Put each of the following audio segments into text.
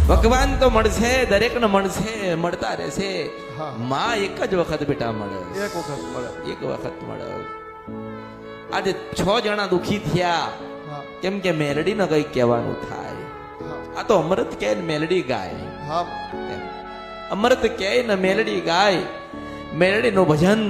ભગવાન તો મળશે, દરેકને મળશે, મળતા રહેશે. હા. માં એક જ વખત બેટા મળે, એક વખત મળે. એક વખત મળે. આજે 6 જણા દુખી થયા હા કેમ કે મેલડી ને કઈ કહેવાનું થાય. હા આ તો અમૃત કહે ને મેલડી ગાય, હા અમૃત કહે ને મેલડી ગાય. મેલડી નું ભજન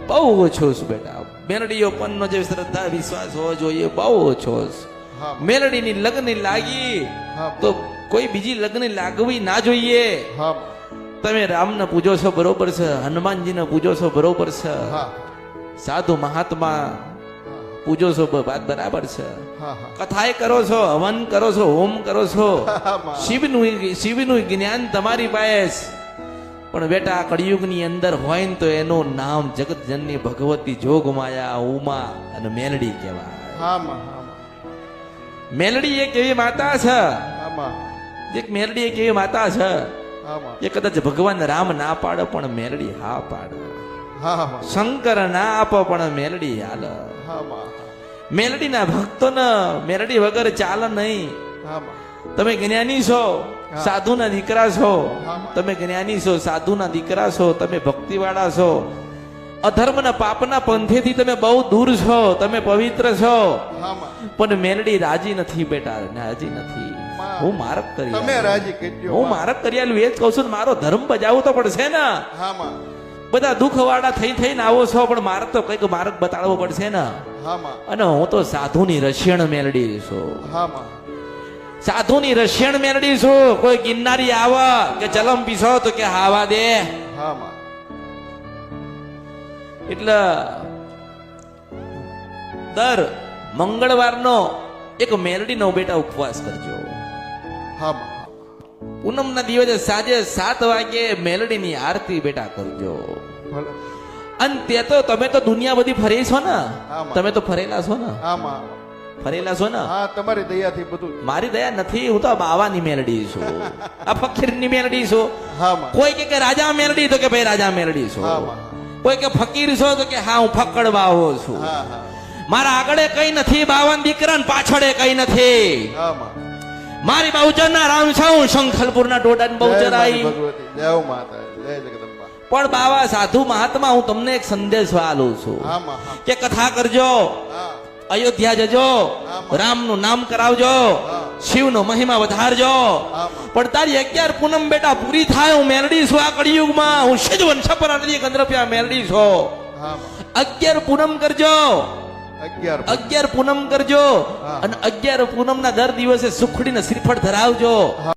બહુ ઓછો છે બેટા. મેલડીઓ પનનો જે શ્રદ્ધા વિશ્વાસ હોવો જોઈએ બહુ ઓછો છે. હા મેલડીની લગ્ન લાગી હા તો કોઈ બીજી લગ્ન લાગવી ના જોઈએ. હા તમે રામને પૂજો છો બરોબર છે, હનુમાનજીને પૂજો છો બરોબર છે, હા સાધુ મહાત્મા પૂજો છો વાત બરાબર છે, હા હા કથાએ કરો છો, હવન કરો છો, હોમ કરો છો, હા શિવનું જ્ઞાન તમારી પાસે. પણ બેટા કળિયુગની અંદર હોય ને તો એનું નામ જગત જનની ભગવતી જોગમાયા ઉમા અને મેલડી કહેવાય. હા માં મેલડી એક એવી માતા છે, હા માં એક મેલડી એક એવી માતા છે હા માં એ કદાચ ભગવાન રામ ના પાડે પણ મેલડી હા પાડે, હા માં શંકર ના આપો પણ મેલડી હાલ. હા માં મેલડીના ભક્તોને મેલડી વગર ચાલે નહીં. હા માં તમે જ્ઞાની છો, સાધુના દીકરા છો, હા. તમે જ્ઞાની છો, સાધુના દીકરા છો, તમે ભક્તિવાળા છો, અધર્મના પાપના પંથેથી તમે બહુ દૂર છો, તમે પવિત્ર છો. હા માં પણ મેલડી રાજી નથી બેટા, રાજી નથી. માં. હું મારક કરી તમે રાજી કરજો હું માં. મારક કરી આલું એ જ કહું છું ને, મારો ધર્મ બજાવવો તો પડશે ને. હા માં બધા દુઃખવાળા થઈને આવો છો પણ મારે તો કઈક માર્ગ બતાડવો પડશે ને. હા માં અને હું તો સાધુની રસિયણ મેલડી છું, હા માં સાધુની રસિયણ મેલડી છું. કોઈ ગિરનારી આવે કે ચલમ પીસો તો કે હાવા દે. હા માં એટલે દર મંગળવારનો એક મેલડીનો બેટા ઉપવાસ કરજો. હા માં પૂનમના દિવસે સાંજે 7 વાગે મેલડીની આરતી બેટા કરજો. ભલે. અને તે તો તમે તો દુનિયા બધી ફરી છો ને, આમાં. તમે તો ફરેલા છો ને, હા માં ફરેલા છો ને. હા તમારી દયાથી બધું. મારી દયા નથી, હું તો આ બાવાની મેલડી છું, આ ફકીરની મેલડી છું. હા માં કોઈ કે રાજા મેલડી તો કે ભાઈ રાજા મેલડી છું. હા માં કોઈ કે ફકીર છો તો કે હા હું ફક્કડ બાવો છું. હા હા મારા આગળ કઈ નથી 52 દીકરા ને પાછળ કઈ નથી. હા માં મારી બહુચરના રામ છું, શંખલપુરના ડોડા ને બહુચર જય આવી. મારી ભગવતી, જય માતા, જય જગદંબા. પણ બાવા સાધુ મહાત્મા હું તમને એક સંદેશ આલું છું હા માં હા કે કથા કરજો, હા અયોધ્યા જજો, આમાં. રામનું નામ કરાવજો, હા. શિવનો મહિમા વધારજો. આમાં. પણ તારી 11 પૂનમ બેટા પૂરી થાય, હું મેલડી છું આ કળિયુગમાં, હું સિદ્ધ વંશપરાની ગંધર્પ્યા મેલડી છું. હા માં 11 પૂનમ કરજો, 11 11 પૂનમ કરજો. હા. અને 11 પૂનમના દર દિવસે સુખડીને શ્રીફળ ધરાવજો. હા